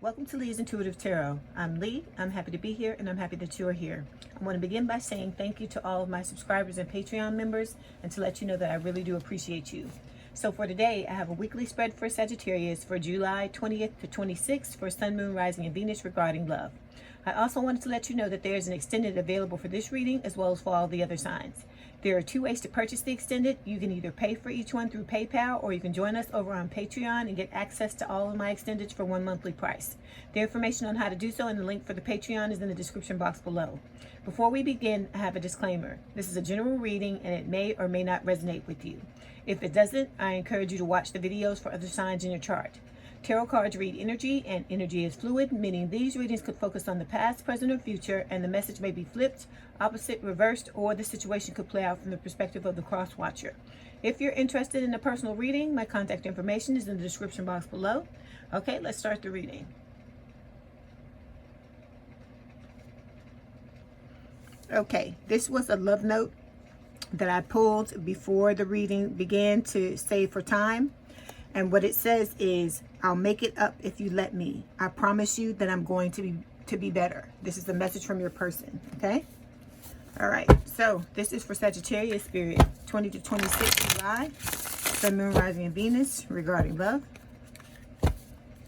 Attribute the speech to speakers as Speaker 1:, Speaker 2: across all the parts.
Speaker 1: Welcome to Leigh's Intuitive Tarot. I'm Leigh. I'm happy to be here and I'm happy that you're here. I want to begin by saying thank you to all of my subscribers and Patreon members and to let you know that I really do appreciate you. So for today, I have a weekly spread for Sagittarius for July 20th to 26th for Sun, Moon, Rising, and Venus regarding love. I also wanted to let you know that there is an extended available for this reading as well as for all the other signs. There are two ways to purchase the extended. You can either pay for each one through PayPal, or you can join us over on Patreon and get access to all of my extendeds for one monthly price. The information on how to do so and the link for the Patreon is in the description box below. Before we begin, I have a disclaimer. This is a general reading and it may or may not resonate with you. If it doesn't, I encourage you to watch the videos for other signs in your chart. Tarot cards read energy, and energy is fluid, meaning these readings could focus on the past, present, or future, and the message may be flipped, opposite, reversed, or the situation could play out from the perspective of the cross watcher. If you're interested in a personal reading, my contact information is in the description box below. Okay, let's start the reading. Okay, this was a love note that I pulled before the reading began to save for time. And what it says is, I'll make it up if you let me. I promise you that I'm going to be better. This is the message from your person, okay? All right, so this is for Sagittarius spirit, 20 to 26 July, Sun, Moon, Rising, and Venus regarding love.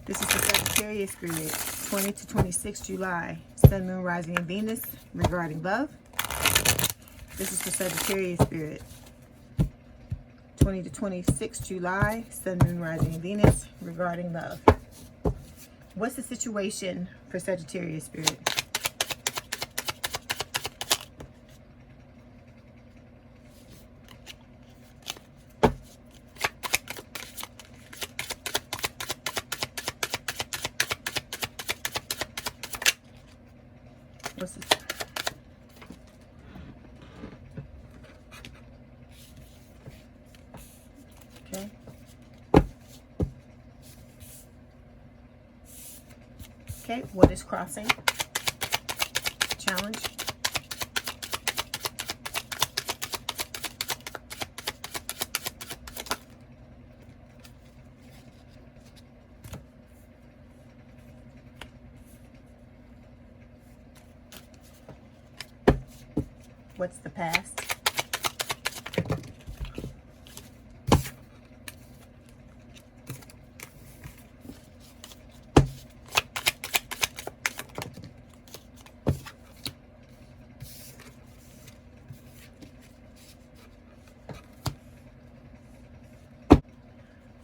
Speaker 1: This is for Sagittarius spirit, 20 to 26 July, Sun, Moon, Rising, and Venus regarding love. This is for Sagittarius spirit, 20 to 26 July, Sun, Moon, Rising, and Venus regarding love. What's the situation for Sagittarius spirit? What's this? Okay. Okay, what is crossing? Challenge. What's the past?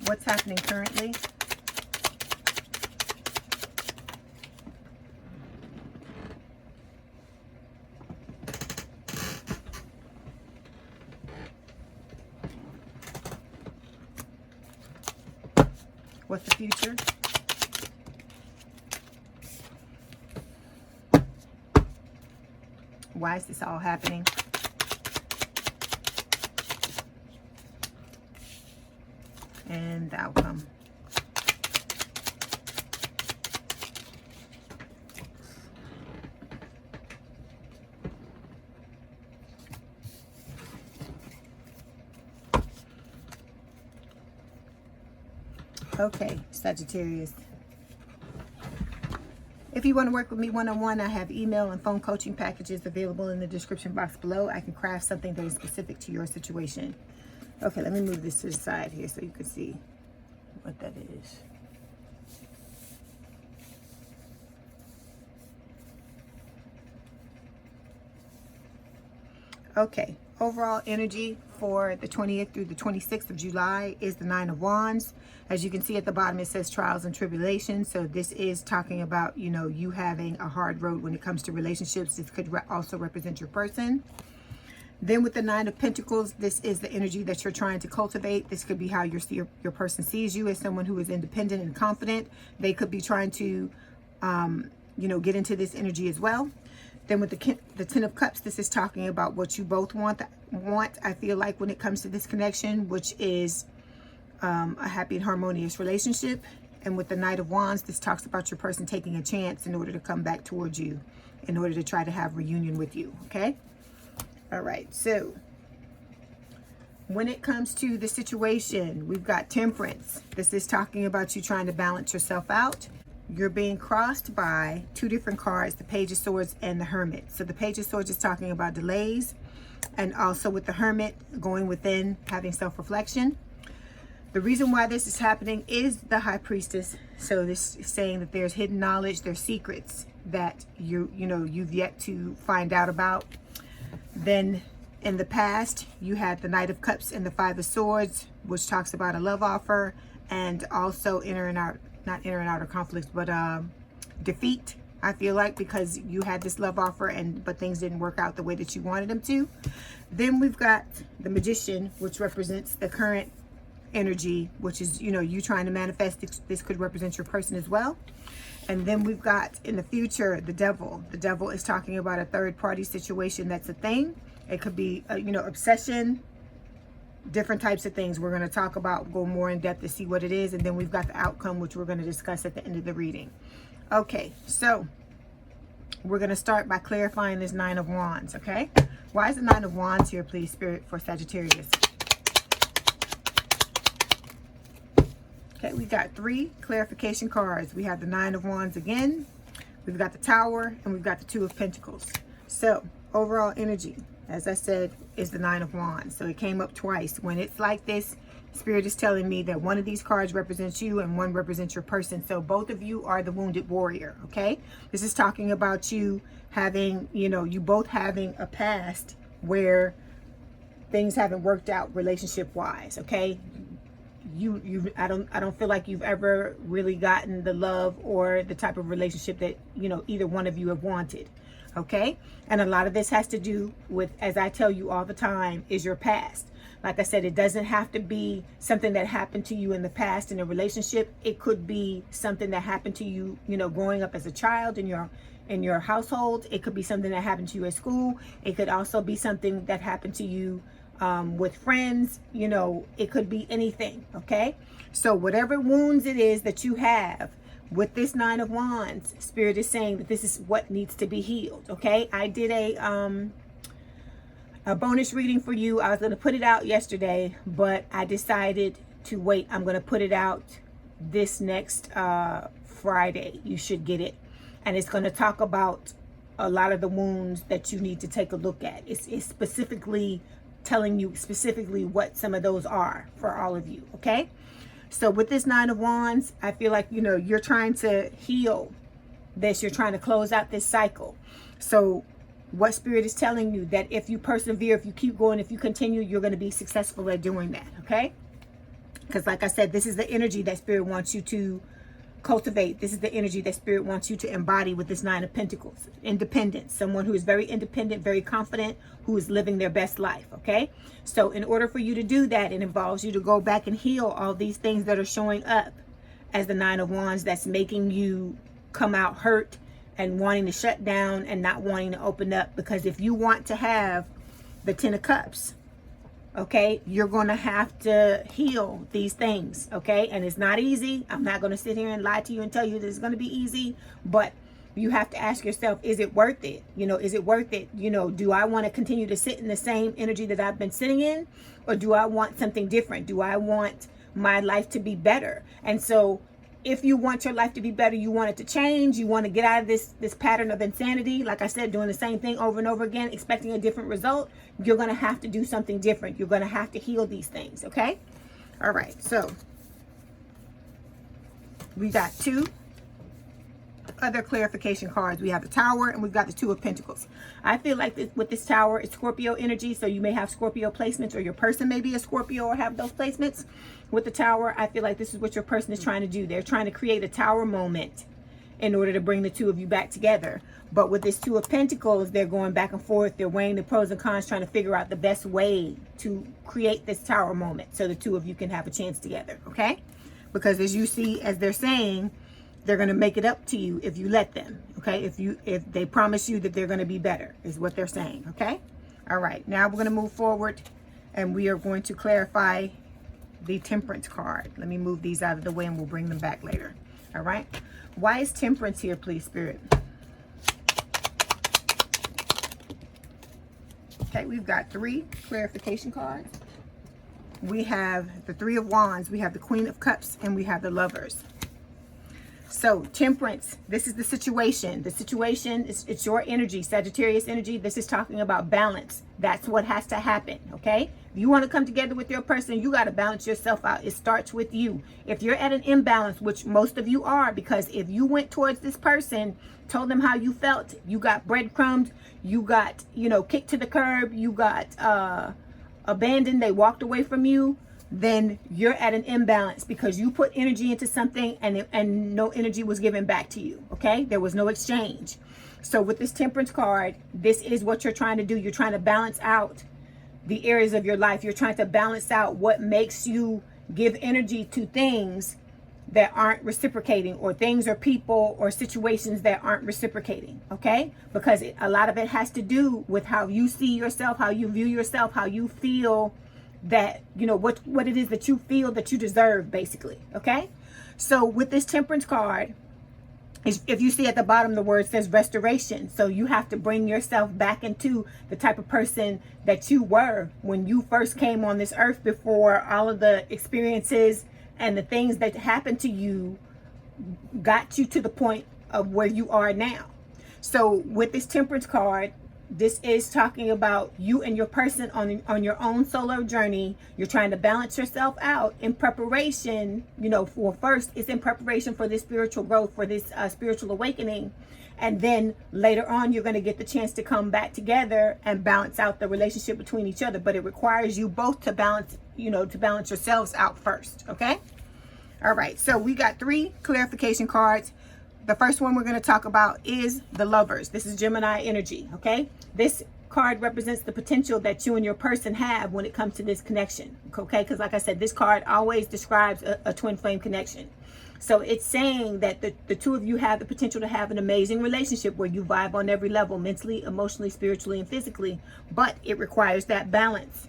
Speaker 1: What's happening currently? What's the future? Why is this all happening? And the outcome. Okay, Sagittarius. If you want to work with me one-on-one, I have email and phone coaching packages available in the description box below. I can craft something very specific to your situation. Okay, let me move this to the side here so you can see what that is. Okay, overall energy for the 20th through the 26th of July is the 9 of Wands. As you can see at the bottom, it says trials and tribulations. So this is talking about, you know, you having a hard road when it comes to relationships. This could also represent your person. Then with the 9 of Pentacles, this is the energy that you're trying to cultivate. This could be how your person sees you as someone who is independent and confident. They could be trying to, you know, get into this energy as well. Then with the 10 of Cups, this is talking about what you both want, I feel like, when it comes to this connection, which is a happy and harmonious relationship. And with the Knight of Wands, this talks about your person taking a chance in order to come back towards you, in order to try to have reunion with you, okay? All right, so when it comes to the situation, we've got Temperance. This is talking about you trying to balance yourself out. you're being crossed by two different cards, the Page of Swords and the Hermit. So the Page of Swords is talking about delays, and also with the Hermit, going within, having self-reflection. The reason why this is happening is the High Priestess. So this is saying that there's hidden knowledge, there's secrets that you've yet to find out about. Then in the past, you had the Knight of Cups and the Five of Swords, which talks about a love offer, and also not inner and outer conflicts, but defeat, I feel like, because you had this love offer but things didn't work out the way that you wanted them to. Then we've got the Magician, which represents the current energy, which is, you trying to manifest. This could represent your person as well. And then we've got in the future, the Devil. The Devil is talking about a third party situation that's a thing. It could be, obsession, different types of things we're going to talk about, go more in depth to see what it is. And then we've got the outcome, which we're going to discuss at the end of the reading. Okay, so we're going to start by clarifying this Nine of Wands, okay? Why is the Nine of Wands here, please, Spirit, for Sagittarius? Okay, we got three clarification cards. We have the Nine of Wands again, we've got the Tower, and we've got the Two of Pentacles. So overall energy, as I said, is the Nine of Wands. So it came up twice. When it's like this, Spirit is telling me that one of these cards represents you and one represents your person. So both of you are the wounded warrior, okay? This is talking about you having, you both having a past where things haven't worked out relationship wise, okay? I don't feel like you've ever really gotten the love or the type of relationship that, either one of you have wanted. Okay. And a lot of this has to do with, as I tell you all the time, is your past. Like I said, it doesn't have to be something that happened to you in the past in a relationship. It could be something that happened to you, growing up as a child in your household. It could be something that happened to you at school. It could also be something that happened to you with friends. It could be anything. Okay. So whatever wounds it is that you have, with this Nine of Wands, Spirit is saying that this is what needs to be healed, okay? I did a bonus reading for you. I was going to put it out yesterday, but I decided to wait. I'm going to put it out this next Friday. You should get it. And it's going to talk about a lot of the wounds that you need to take a look at. It's specifically telling you specifically what some of those are for all of you, okay? So with this Nine of Wands, I feel like, you're trying to heal this. You're trying to close out this cycle. So what Spirit is telling you, that if you persevere, if you keep going, if you continue, you're going to be successful at doing that. Okay. Because like I said, this is the energy that Spirit wants you to cultivate. This is the energy that Spirit wants you to embody with this Nine of Pentacles. Independence. Someone who is very independent, very confident, who is living their best life. Okay. So in order for you to do that, it involves you to go back and heal all these things that are showing up as the Nine of Wands that's making you come out hurt and wanting to shut down and not wanting to open up. Because if you want to have the Ten of Cups, okay, you're going to have to heal these things, okay? And it's not easy. I'm not going to sit here and lie to you and tell you that it's going to be easy, but you have to ask yourself, is it worth it? Is it worth it? Do I want to continue to sit in the same energy that I've been sitting in? Or do I want something different? Do I want my life to be better? And so if you want your life to be better, you want it to change, you want to get out of this pattern of insanity, like I said, doing the same thing over and over again, expecting a different result, you're going to have to do something different. You're going to have to heal these things, okay? All right, so we got two other clarification cards. We have the Tower and we've got the Two of Pentacles. I feel like with this Tower, it's Scorpio energy, so you may have Scorpio placements, or your person may be a Scorpio or have those placements. With the Tower, I feel like this is what your person is trying to do. They're trying to create a Tower moment in order to bring the two of you back together. But with this Two of Pentacles, they're going back and forth. They're weighing the pros and cons, trying to figure out the best way to create this Tower moment so the two of you can have a chance together, okay? Because as you see, as they're saying, they're going to make it up to you if you let them, okay? If they promise you that they're going to be better, is what they're saying, okay? All right, now we're going to move forward and we are going to clarify the Temperance card. Let me move these out of the way and we'll bring them back later. All right. Why is Temperance here, please, Spirit? Okay, we've got three clarification cards. We have the Three of Wands, we have the Queen of Cups, and we have the Lovers. So Temperance, this is the situation. The situation is, it's your energy, Sagittarius energy. This is talking about balance. That's what has to happen, okay? If you want to come together with your person, you got to balance yourself out. It starts with you. If you're at an imbalance, which most of you are, because if you went towards this person, told them how you felt, you got breadcrumbed, you got, you know, kicked to the curb, you got abandoned, they walked away from you, then you're at an imbalance because you put energy into something and no energy was given back to you, okay? There was no exchange. So with this Temperance card, this is what you're trying to do. You're trying to balance out the areas of your life. You're trying to balance out what makes you give energy to things that aren't reciprocating, or things or people or situations that aren't reciprocating, okay? Because a lot of it has to do with how you see yourself, how you view yourself, how you feel that, you know, what it is that you feel that you deserve, basically, okay? So with this Temperance card, if you see at the bottom, the word says restoration. So you have to bring yourself back into the type of person that you were when you first came on this earth, before all of the experiences and the things that happened to you got you to the point of where you are now. So with this Temperance card, this is talking about you and your person on your own solo journey. You're trying to balance yourself out in preparation, you know, for first, it's in preparation for this spiritual growth, for this spiritual awakening. And then later on, you're going to get the chance to come back together and balance out the relationship between each other. But it requires you both to balance, you know, to balance yourselves out first. Okay. All right. So we got 3 clarification cards. The first one we're going to talk about is the Lovers. This is Gemini energy, okay? This card represents the potential that you and your person have when it comes to this connection, okay? Because like I said, this card always describes a twin flame connection. So it's saying that the two of you have the potential to have an amazing relationship where you vibe on every level, mentally, emotionally, spiritually, and physically. But it requires that balance.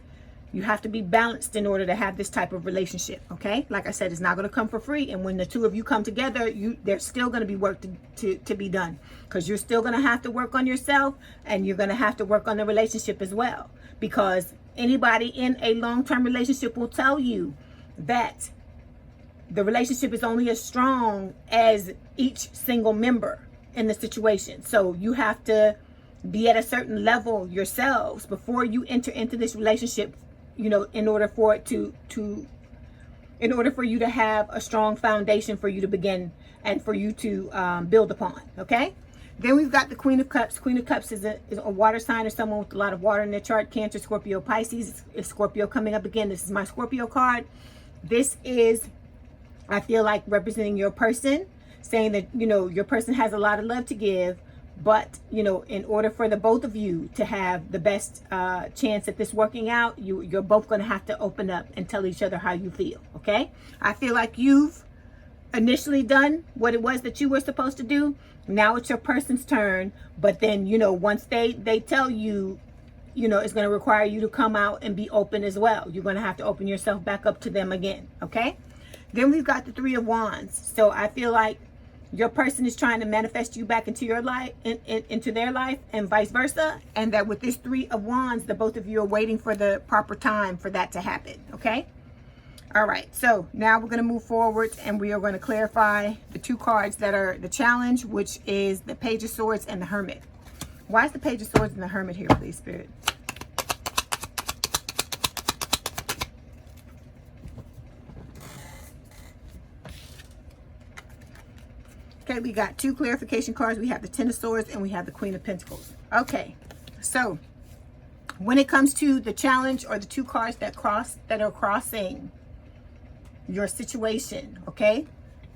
Speaker 1: You have to be balanced in order to have this type of relationship, okay? Like I said, it's not going to come for free. And when the two of you come together, there's still going to be work to be done, because you're still going to have to work on yourself, and you're going to have to work on the relationship as well. Because anybody in a long-term relationship will tell you that the relationship is only as strong as each single member in the situation. So you have to be at a certain level yourselves before you enter into this relationship, you know, in order for it in order for you to have a strong foundation for you to begin and for you to build upon, okay? Then we've got the Queen of Cups. Queen of Cups is a water sign, or someone with a lot of water in their chart. Cancer, Scorpio, Pisces. Is Scorpio coming up again? This is my Scorpio card. This is, I feel like, representing your person, saying that, you know, your person has a lot of love to give. But, you know, in order for the both of you to have the best chance at this working out, you're both going to have to open up and tell each other how you feel, okay? I feel like you've initially done what it was that you were supposed to do. Now it's your person's turn. But then, you know, once they tell you, you know, it's going to require you to come out and be open as well. You're going to have to open yourself back up to them again, okay? Then we've got the 3 of Wands. So I feel like your person is trying to manifest you back into your life, into their life, and vice versa. And that with this 3 of Wands, the both of you are waiting for the proper time for that to happen, okay? All right, so now we're going to move forward, and we are going to clarify the 2 cards that are the challenge, which is the Page of Swords and the Hermit. Why is the Page of Swords and the Hermit here, please, Spirit? Okay, we got 2 clarification cards. We have the Ten of Swords and we have the Queen of Pentacles. Okay, so when it comes to the challenge, or the 2 cards that are crossing your situation, okay,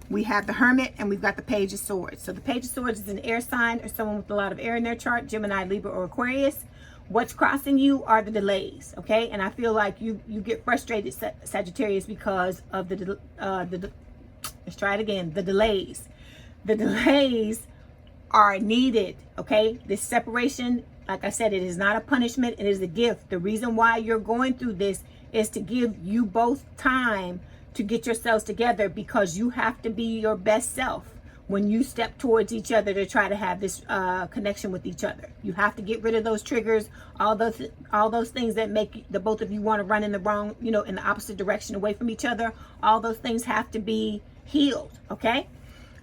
Speaker 1: we have the Hermit and we've got the Page of Swords. So the Page of Swords is an air sign, or someone with a lot of air in their chart, Gemini, Libra, or Aquarius. What's crossing you are the delays, okay? And I feel like you get frustrated, Sagittarius, because of let's try it again, the delays. The delays are needed, okay? This separation, like I said, it is not a punishment. It is a gift. The reason why you're going through this is to give you both time to get yourselves together, because you have to be your best self when you step towards each other to try to have this connection with each other. You have to get rid of those triggers, all those things that make the both of you want to run in the wrong, you know, in the opposite direction away from each other. All those things have to be healed, okay?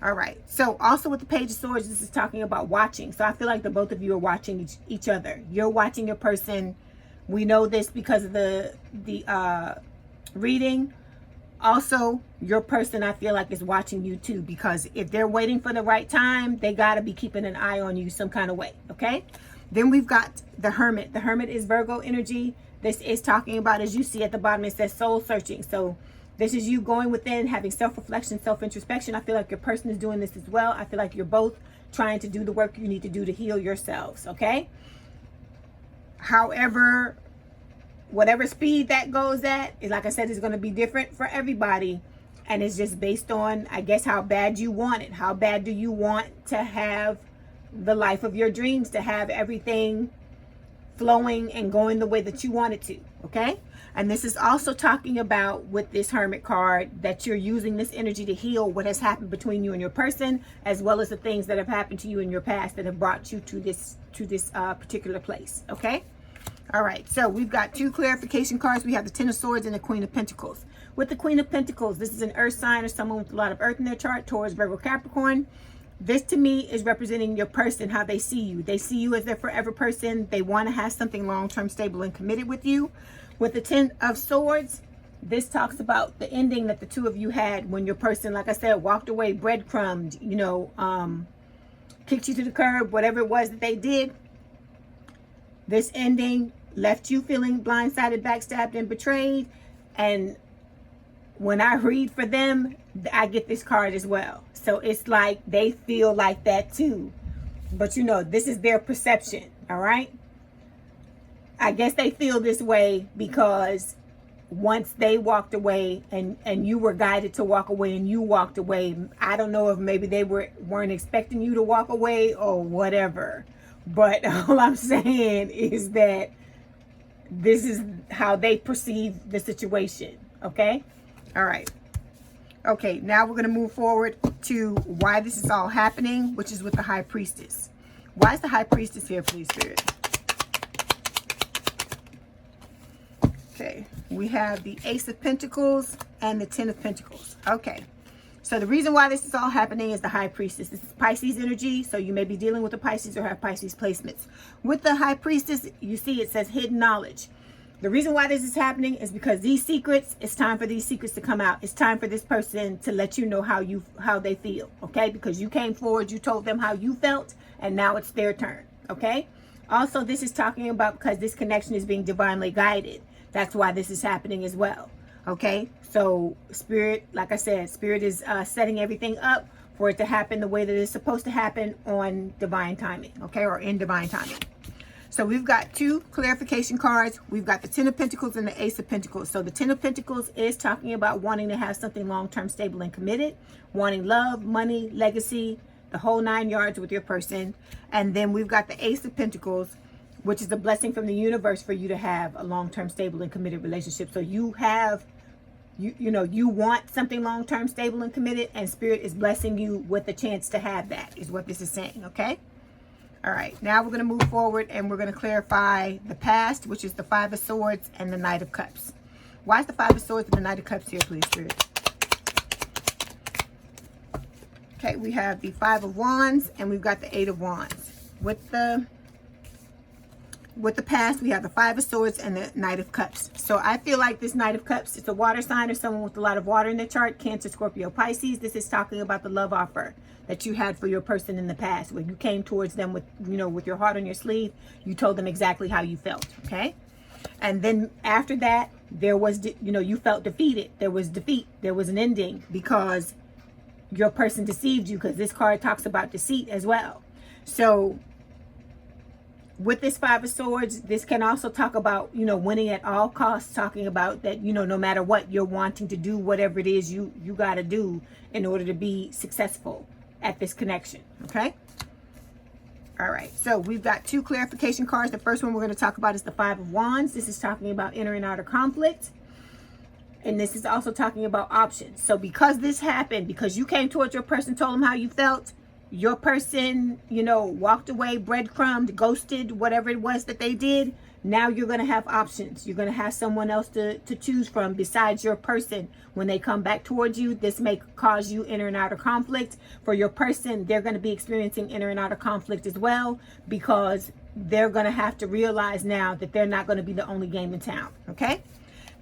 Speaker 1: All right. So also with the Page of Swords, this is talking about watching. So I feel like the both of you are watching each other. You're watching your person. We know this because of the reading. Also, your person, I feel like, is watching you too, because if they're waiting for the right time, they got to be keeping an eye on you some kind of way. Okay. Then we've got the Hermit. The Hermit is Virgo energy. This is talking about, as you see at the bottom, it says soul searching. So this is you going within, having self-reflection, self-introspection. I feel like your person is doing this as well. I feel like you're both trying to do the work you need to do to heal yourselves, okay? However, whatever speed that goes at, like I said, is going to be different for everybody. And it's just based on, I guess, how bad you want it. How bad do you want to have the life of your dreams, to have everything flowing and going the way that you want it to, okay? And this is also talking about, with this Hermit card, that you're using this energy to heal what has happened between you and your person, as well as the things that have happened to you in your past that have brought you to this particular place, okay? All right, so we've got two clarification cards. We have the Ten of Swords and the Queen of Pentacles. With the Queen of Pentacles, this is an earth sign or someone with a lot of earth in their chart, Taurus, Virgo, Capricorn. This to me is representing your person, how they see you. They see you as their forever person. They want to have something long-term, stable, and committed with you. With the Ten of Swords, this talks about the ending that the two of you had when your person, like I said, walked away, breadcrumbed, you know, kicked you to the curb, whatever it was that they did. This ending left you feeling blindsided, backstabbed, and betrayed. And when I read for them, I get this card as well. So it's like they feel like that too. But you know, this is their perception, all right? I guess they feel this way because once they walked away and you were guided to walk away and you walked away, I don't know if maybe they weren't expecting you to walk away or whatever. But all I'm saying is that this is how they perceive the situation, okay? All right. Okay, now we're going to move forward to why this is all happening, which is with the High Priestess. Why is the High Priestess here, please, Spirit? Okay, we have the Ace of Pentacles and the Ten of Pentacles. Okay, so the reason why this is all happening is the High Priestess. This is Pisces energy, so you may be dealing with the Pisces or have Pisces placements. With the High Priestess, you see it says hidden knowledge. The reason why this is happening is because these secrets, it's time for these secrets to come out. It's time for this person to let you know how they feel, okay? Because you came forward, you told them how you felt, and now it's their turn, okay? Also, this is talking about because this connection is being divinely guided. That's why this is happening as well, okay? So Spirit, like I said, Spirit is setting everything up for it to happen the way that it's supposed to happen on divine timing, okay? Or in divine timing. So we've got two clarification cards. We've got the Ten of Pentacles and the Ace of Pentacles. So the Ten of Pentacles is talking about wanting to have something long-term, stable, and committed, wanting love, money, legacy, the whole 9 yards with your person. And then we've got the Ace of Pentacles, which is a blessing from the universe for you to have a long-term, stable, and committed relationship. So you have, you want something long-term, stable, and committed, and Spirit is blessing you with the chance to have that, is what this is saying, okay? All right, now we're going to move forward and we're going to clarify the past, which is the Five of Swords and the Knight of Cups. Why is the Five of Swords and the Knight of Cups here, please, Spirit? Okay, we have the Five of Wands and we've got the Eight of Wands. With the past, we have the Five of Swords and the Knight of Cups. So I feel like this Knight of Cups is a water sign or someone with a lot of water in their chart, Cancer, Scorpio, Pisces. This is talking about the love offer that you had for your person in the past, when you came towards them with, with your heart on your sleeve. You told them exactly how you felt, okay? And then after that, there was, you felt defeated. There was defeat. There was an ending because your person deceived you, because this card talks about deceit as well. So with this Five of Swords, this can also talk about, winning at all costs, talking about that, no matter what, you're wanting to do whatever it is you got to do in order to be successful at this connection, okay? All right, so we've got two clarification cards. The first one we're going to talk about is the Five of Wands. This is talking about inner and outer conflict. And this is also talking about options. So because this happened, because you came towards your person, told them how you felt, your person, walked away, breadcrumbed, ghosted, whatever it was that they did, Now you're going to have options. You're going to have someone else to choose from besides your person. When they come back towards you, this may cause you inner and outer conflict. For your person, they're going to be experiencing inner and outer conflict as well, because they're going to have to realize now that they're not going to be the only game in town. Okay?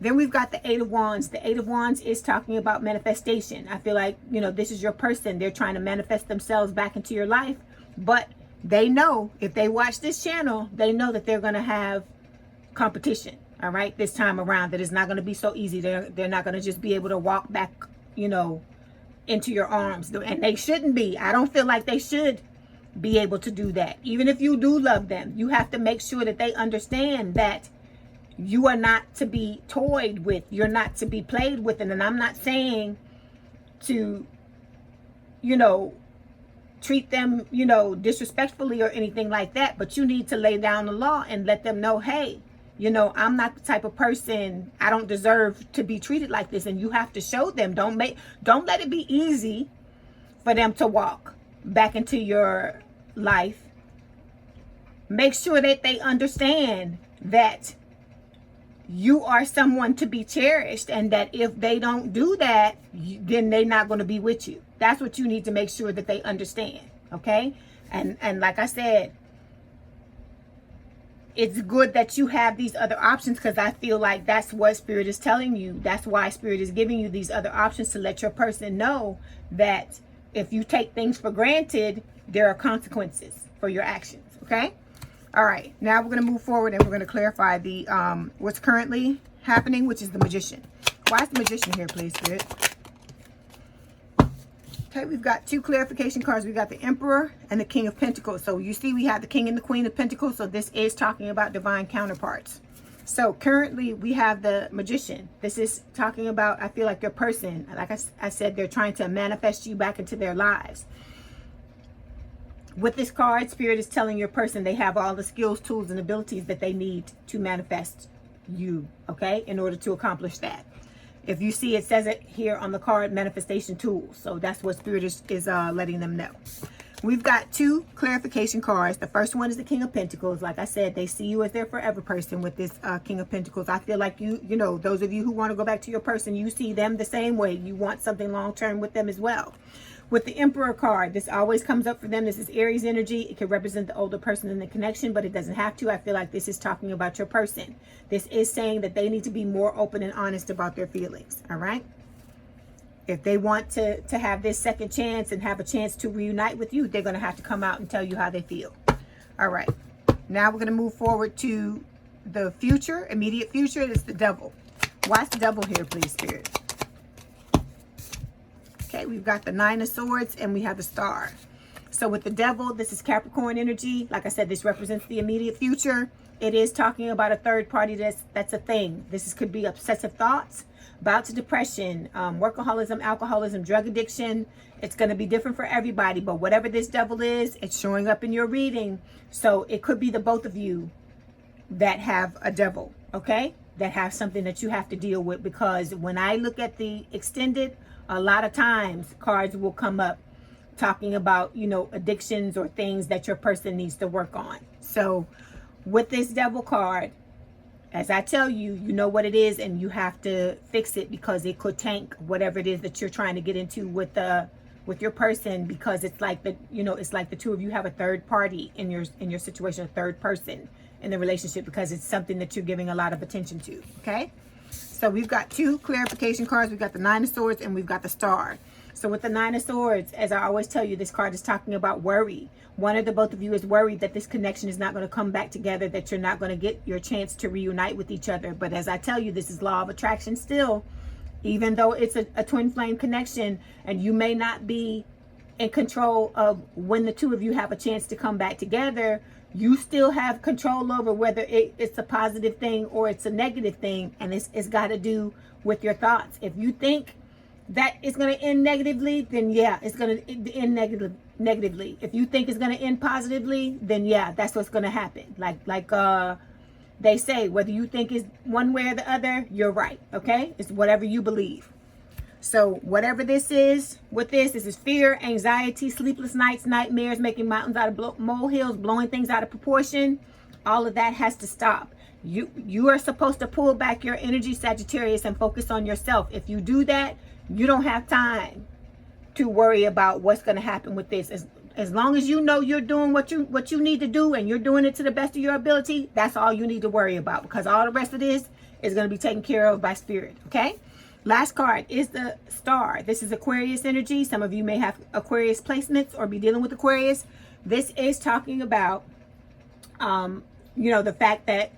Speaker 1: Then we've got the Eight of Wands. The Eight of Wands is talking about manifestation. I feel like, this is your person. They're trying to manifest themselves back into your life. But they know, if they watch this channel, they know that they're going to have competition, all right, this time around, that it's not going to be so easy. They're not going to just be able to walk back, into your arms. And they shouldn't be. I don't feel like they should be able to do that. Even if you do love them, you have to make sure that they understand that you are not to be toyed with. You're not to be played with. And I'm not saying to, treat them, disrespectfully or anything like that. But you need to lay down the law and let them know, hey, I'm not the type of person, I don't deserve to be treated like this. And you have to show them. Don't let it be easy for them to walk back into your life. Make sure that they understand that you are someone to be cherished, and that if they don't do that, then they're not going to be with you. That's what you need to make sure that they understand. Okay? And like I said, it's good that you have these other options, because I feel like that's what Spirit is telling you. That's why Spirit is giving you these other options, to let your person know that if you take things for granted, there are consequences for your actions. Okay? All right, now we're going to move forward and we're going to clarify the what's currently happening, which is the Magician. Why is the Magician here, please, Spirit? Okay, we've got two clarification cards. We've got the Emperor and the King of Pentacles. So you see we have the King and the Queen of Pentacles. So this is talking about divine counterparts. So currently we have the Magician. This is talking about, I feel like your person, like I said, they're trying to manifest you back into their lives. With this card, Spirit is telling your person they have all the skills, tools, and abilities that they need to manifest you, okay, in order to accomplish that. If you see, it says it here on the card, manifestation tools. So that's what Spirit is letting them know. We've got two clarification cards. The first one is the King of Pentacles. Like I said, they see you as their forever person with this King of Pentacles. I feel like those of you who want to go back to your person, you see them the same way. You want something long-term with them as well. With the Emperor card, this always comes up for them. This is Aries energy. It could represent the older person in the connection, but it doesn't have to. I feel like this is talking about your person. This is saying that they need to be more open and honest about their feelings, all right? If they want to have this second chance and have a chance to reunite with you, they're going to have to come out and tell you how they feel. All right. Now we're going to move forward to the future, immediate future. It's the Devil. Why is the Devil here, please, Spirit? Okay, we've got the Nine of Swords and we have the Star. So with the Devil, this is Capricorn energy. Like I said, this represents the immediate future. It is talking about a third party that's a thing. This could be obsessive thoughts, bouts of depression, workaholism, alcoholism, drug addiction. It's going to be different for everybody, but whatever this Devil is, it's showing up in your reading. So it could be the both of you that have a Devil, okay? That have something that you have to deal with, because when I look at the extended, a lot of times cards will come up talking about, addictions or things that your person needs to work on. So with this Devil card, as I tell you, you know what it is and you have to fix it, because it could tank whatever it is that you're trying to get into with your person, because it's like it's like the two of you have a third party in your situation, a third person in the relationship, because it's something that you're giving a lot of attention to, okay? So we've got two clarification cards. We've got the Nine of Swords and we've got the Star. So with the Nine of Swords, as I always tell you, this card is talking about worry. One or the both of you is worried that this connection is not going to come back together, that you're not going to get your chance to reunite with each other. But as I tell you, this is law of attraction still. Even though it's a twin flame connection and you may not be in control of when the two of you have a chance to come back together, you still have control over whether it's a positive thing or it's a negative thing. And it's got to do with your thoughts. If you think that it's going to end negatively, then yeah, it's going to end negatively. If you think it's going to end positively, then yeah, that's what's going to happen. Like they say, whether you think it's one way or the other, you're right. Okay? It's whatever you believe. So whatever this is, this is fear, anxiety, sleepless nights, nightmares, making mountains out of molehills, blowing things out of proportion. All of that has to stop. You are supposed to pull back your energy, Sagittarius, and focus on yourself. If you do that, you don't have time to worry about what's going to happen with this. As long as you know you're doing what you need to do, and you're doing it to the best of your ability, that's all you need to worry about, because all the rest of this is going to be taken care of by spirit. Okay, last card is the Star. This is Aquarius energy. Some of you may have Aquarius placements or be dealing with Aquarius. This is talking about the fact that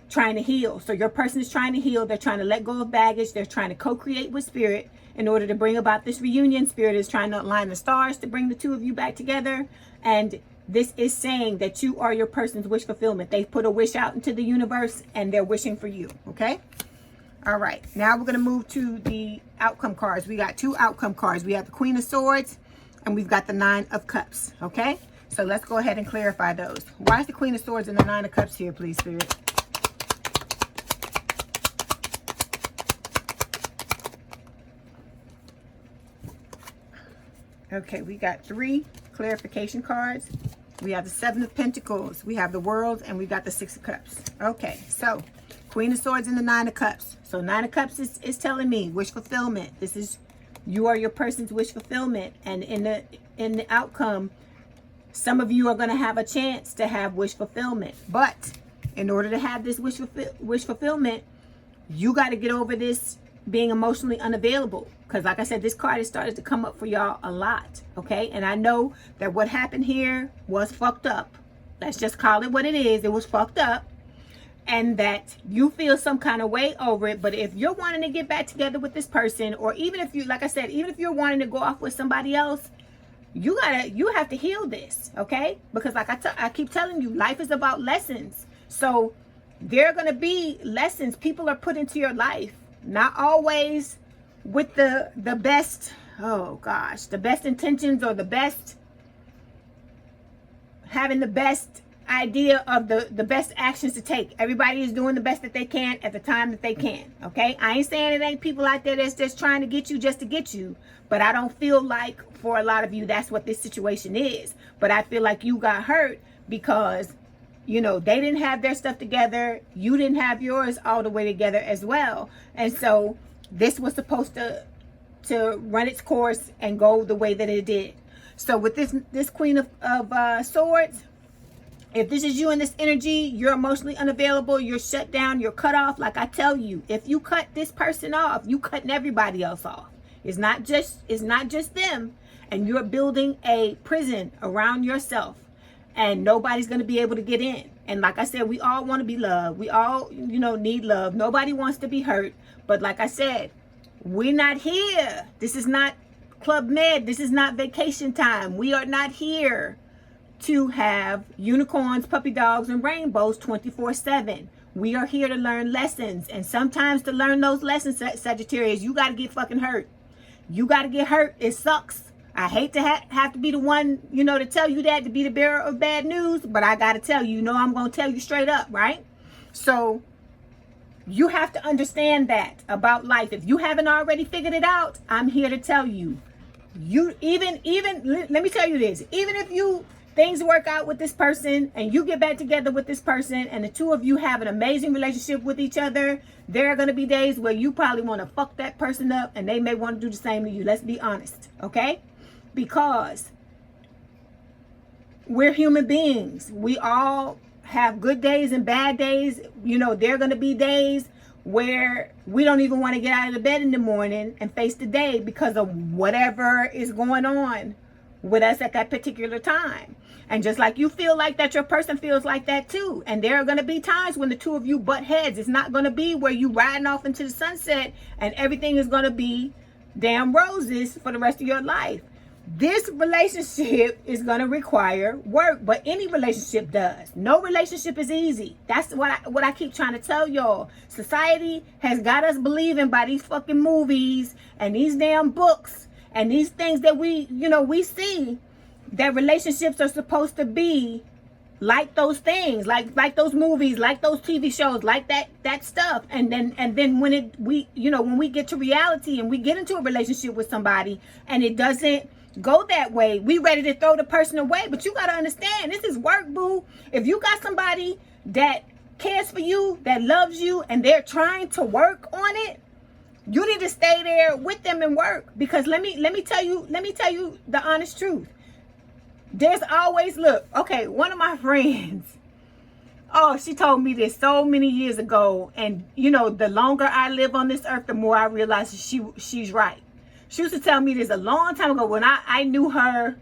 Speaker 1: trying to heal. So your person is trying to heal. They're trying to let go of baggage. They're trying to co-create with spirit in order to bring about this reunion. Spirit is trying to align the stars to bring the two of you back together. And this is saying that you are your person's wish fulfillment. They put a wish out into the universe and they're wishing for you. Okay. All right. Now we're going to move to the outcome cards. We got two outcome cards. We have the Queen of Swords and we've got the Nine of Cups. Okay. So let's go ahead and clarify those. Why is the Queen of Swords and the Nine of Cups here, please, Spirit? Okay, we got three clarification cards. We have the Seven of Pentacles, we have the World, and we got the Six of Cups. Okay, so Queen of Swords and the Nine of Cups. So Nine of Cups is telling me wish fulfillment. This is, you are your person's wish fulfillment. And in the outcome, some of you are going to have a chance to have wish fulfillment. But in order to have this wish fulfillment, you got to get over this being emotionally unavailable. Because like I said, this card has started to come up for y'all a lot. Okay. And I know that what happened here was fucked up. Let's just call it what it is. It was fucked up. And that you feel some kind of way over it. But if you're wanting to get back together with this person, or even if you, like I said, even if you're wanting to go off with somebody else, you have to heal this. Okay. Because like I keep telling you, life is about lessons. So there are going to be lessons people are put into your life. Not always with the best, the best intentions, or the best, having the best idea of the best actions to take. Everybody is doing the best that they can at the time that they can. Okay, I ain't saying it ain't people out there that's just trying to get you just to get you, but I don't feel like for a lot of you that's what this situation is. But I feel like you got hurt because they didn't have their stuff together. You didn't have yours all the way together as well. And so this was supposed to run its course and go the way that it did. So with this Queen of Swords, if this is you in this energy, you're emotionally unavailable, you're shut down, you're cut off. Like I tell you, if you cut this person off, you cutting everybody else off. It's not just them. And you're building a prison around yourself. And nobody's going to be able to get in. And like I said, we all want to be loved. We all, need love. Nobody wants to be hurt. But like I said, we're not here. This is not Club Med. This is not vacation time. We are not here to have unicorns, puppy dogs, and rainbows 24/7. We are here to learn lessons. And sometimes to learn those lessons, Sagittarius, you got to get fucking hurt. You got to get hurt. It sucks. I hate to have to be the one, to tell you that, to be the bearer of bad news, but I got to tell you, I'm going to tell you straight up, right? So you have to understand that about life. If you haven't already figured it out, I'm here to tell you, let me tell you this, even if things work out with this person and you get back together with this person and the two of you have an amazing relationship with each other, there are going to be days where you probably want to fuck that person up and they may want to do the same to you. Let's be honest, okay? Because we're human beings. We all have good days and bad days. There are going to be days where we don't even want to get out of the bed in the morning and face the day because of whatever is going on with us at that particular time. And just like you feel like that, your person feels like that too. And there are going to be times when the two of you butt heads. It's not going to be where you riding off into the sunset and everything is going to be damn roses for the rest of your life. This relationship is going to require work, but any relationship does. No relationship is easy. That's what I keep trying to tell y'all. Society has got us believing by these fucking movies and these damn books and these things that we see, that relationships are supposed to be like those things, like those movies, like those TV shows, like that stuff. And then when we get to reality and we get into a relationship with somebody and it doesn't go that way, we ready to throw the person away. But you got to understand, this is work, boo. If you got somebody that cares for you, that loves you, and they're trying to work on it, you need to stay there with them and work. Because let me tell you the honest truth. There's always, look, okay, one of my friends, oh, she told me this so many years ago, and you know, the longer I live on this earth, the more I realize she's right. She used to tell me this a long time ago when I knew her,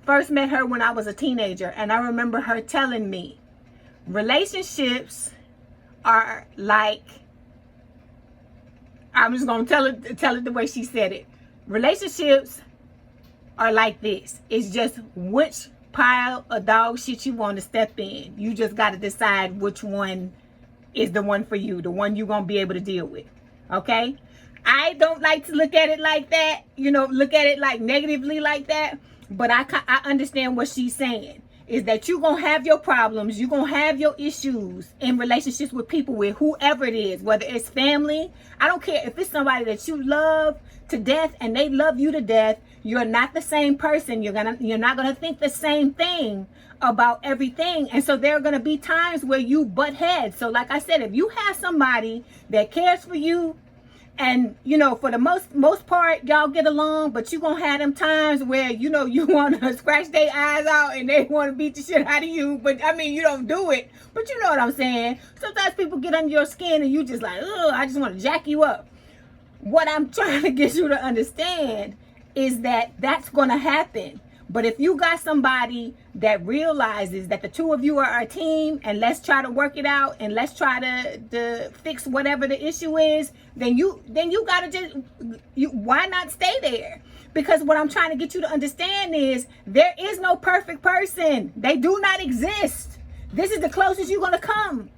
Speaker 1: first met her when I was a teenager, and I remember her telling me, relationships are like, I'm just gonna tell it the way she said it. Relationships are like this. It's just which pile of dog shit you want to step in. You just got to decide which one is the one for you, the one you're gonna be able to deal with. Okay? I don't like to look at it like that, you know, look at it like negatively like that, but I understand what she's saying. Is that you're going to have your problems, you're going to have your issues in relationships with people, with whoever it is, whether it's family. I don't care if it's somebody that you love to death and they love you to death. You're not the same person. You're not going to think the same thing about everything. And so there are going to be times where you butt heads. So like I said, if you have somebody that cares for you, and you know, for the most part, y'all get along, but you gonna have them times where, you know, you want to scratch their eyes out and they want to beat the shit out of you. But I mean, you don't do it, but you know what I'm saying. Sometimes people get under your skin and you just like, oh, I just want to jack you up. What I'm trying to get you to understand is that that's gonna happen. But if you got somebody that realizes that the two of you are a team and let's try to work it out and let's try to fix whatever the issue is, then you gotta just, why not stay there? Because what I'm trying to get you to understand is there is no perfect person. They do not exist. This is the closest you're gonna come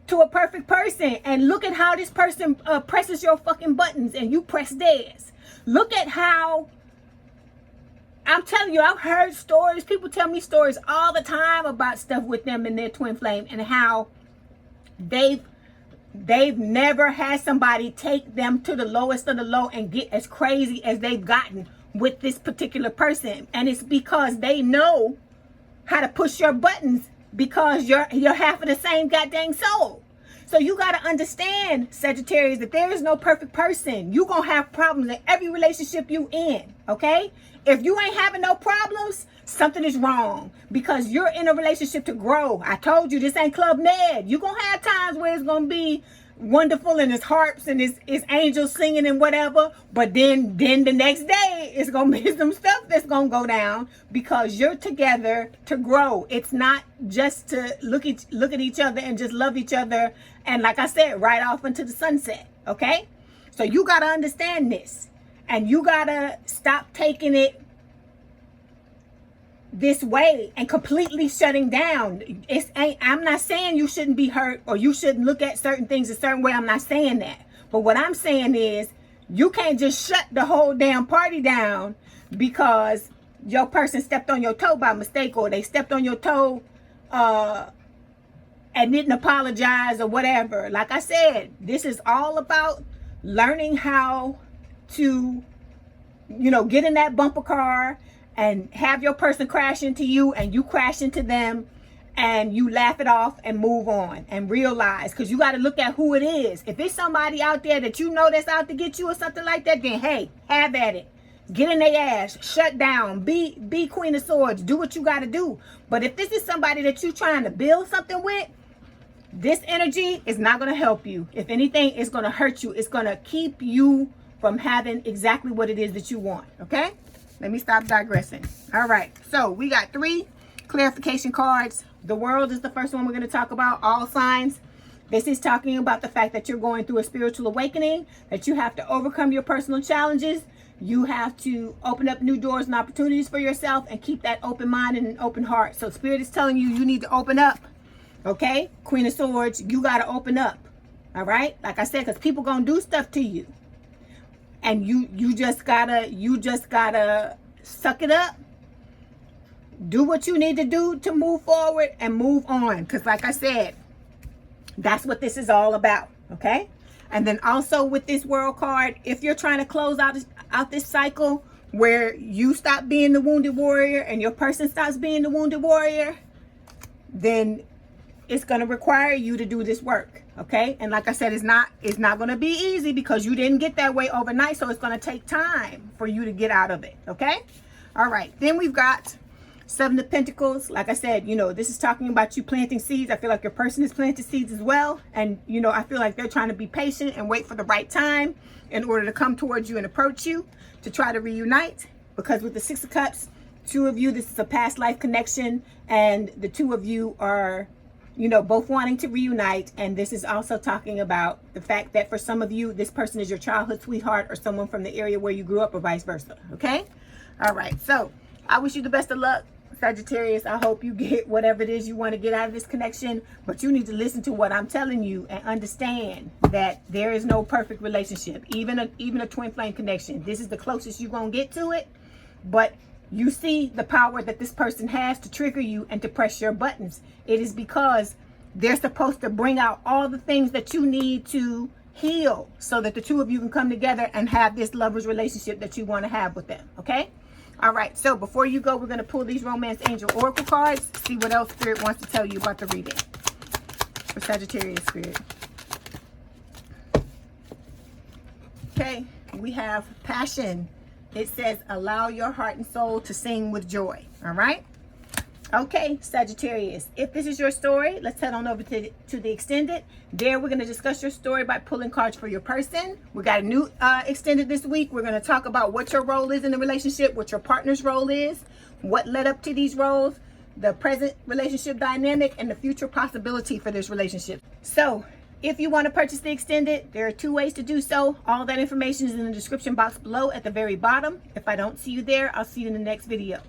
Speaker 1: to a perfect person. And look at how this person presses your fucking buttons and you press theirs. Look at how, I'm telling you, I've heard stories. People tell me stories all the time about stuff with them and their twin flame, and how they've never had somebody take them to the lowest of the low and get as crazy as they've gotten with this particular person. And it's because they know how to push your buttons, because you're half of the same goddamn soul. So you got to understand, Sagittarius, that there is no perfect person. You're going to have problems in every relationship you in, okay? If you ain't having no problems, something is wrong, because you're in a relationship to grow. I told you, this ain't Club Med. You're going to have times where it's going to be wonderful and it's harps and it's angels singing and whatever. But then the next day, it's going to be some stuff that's going to go down, because you're together to grow. It's not just to look at each other and just love each other. And like I said, right off into the sunset. Okay. So you got to understand this. And you gotta stop taking it this way and completely shutting down. I'm not saying you shouldn't be hurt or you shouldn't look at certain things a certain way. I'm not saying that. But what I'm saying is, you can't just shut the whole damn party down because your person stepped on your toe by mistake, or they stepped on your toe and didn't apologize or whatever. Like I said, this is all about learning how to, you know, get in that bumper car and have your person crash into you and you crash into them, and you laugh it off and move on and realize, because you got to look at who it is. If it's somebody out there that you know that's out to get you or something like that, then hey, have at it. Get in their ass, shut down, be Queen of Swords, do what you got to do. But if this is somebody that you're trying to build something with, this energy is not going to help you. If anything, it's going to hurt you. It's going to keep you from having exactly what it is that you want. Okay, let me stop digressing. All right, so we got 3 clarification cards. The World is the first one we're going to talk about. All signs. This is talking about the fact that you're going through a spiritual awakening, that you have to overcome your personal challenges. You have to open up new doors and opportunities for yourself and keep that open mind and an open heart. So Spirit is telling you, you need to open up. Okay, Queen of Swords, you got to open up. All right, like I said, because people going to do stuff to you. And you just gotta suck it up, do what you need to do to move forward and move on. Because like I said, that's what this is all about. Okay. And then also with this World card, if you're trying to close out this cycle where you stop being the wounded warrior and your person stops being the wounded warrior, then it's going to require you to do this work, okay? And like I said, it's not going to be easy because you didn't get that way overnight, so it's going to take time for you to get out of it, okay? All right, then we've got Seven of Pentacles. Like I said, you know, this is talking about you planting seeds. I feel like your person is planting seeds as well. And, you know, I feel like they're trying to be patient and wait for the right time in order to come towards you and approach you to try to reunite. Because with the Six of Cups, two of you, this is a past life connection. And the two of you are, you know, both wanting to reunite. And this is also talking about the fact that for some of you, this person is your childhood sweetheart or someone from the area where you grew up or vice versa. Okay? All right. So I wish you the best of luck, Sagittarius. I hope you get whatever it is you want to get out of this connection, but you need to listen to what I'm telling you and understand that there is no perfect relationship, even a twin flame connection. This is the closest you're going to get to it, but you see the power that this person has to trigger you and to press your buttons. It is because they're supposed to bring out all the things that you need to heal so that the two of you can come together and have this lover's relationship that you want to have with them, okay? All right, so before you go, we're going to pull these Romance Angel Oracle cards, see what else Spirit wants to tell you about the reading for Sagittarius, Spirit. Okay, we have Passion. It says, allow your heart and soul to sing with joy. All right? Okay, Sagittarius, if this is your story, let's head on over to the extended. There, we're going to discuss your story by pulling cards for your person. We got a new extended this week. We're going to talk about what your role is in the relationship, what your partner's role is, what led up to these roles, the present relationship dynamic, and the future possibility for this relationship. So, if you want to purchase the extended, there are two ways to do so. All that information is in the description box below at the very bottom. If I don't see you there, I'll see you in the next video.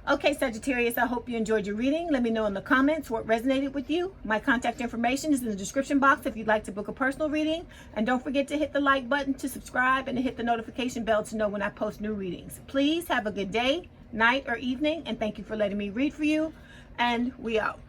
Speaker 1: Okay, Sagittarius, I hope you enjoyed your reading. Let me know in the comments what resonated with you. My contact information is in the description box if you'd like to book a personal reading. And don't forget to hit the like button to subscribe and to hit the notification bell to know when I post new readings. Please have a good day, night, or evening, and thank you for letting me read for you. And we out.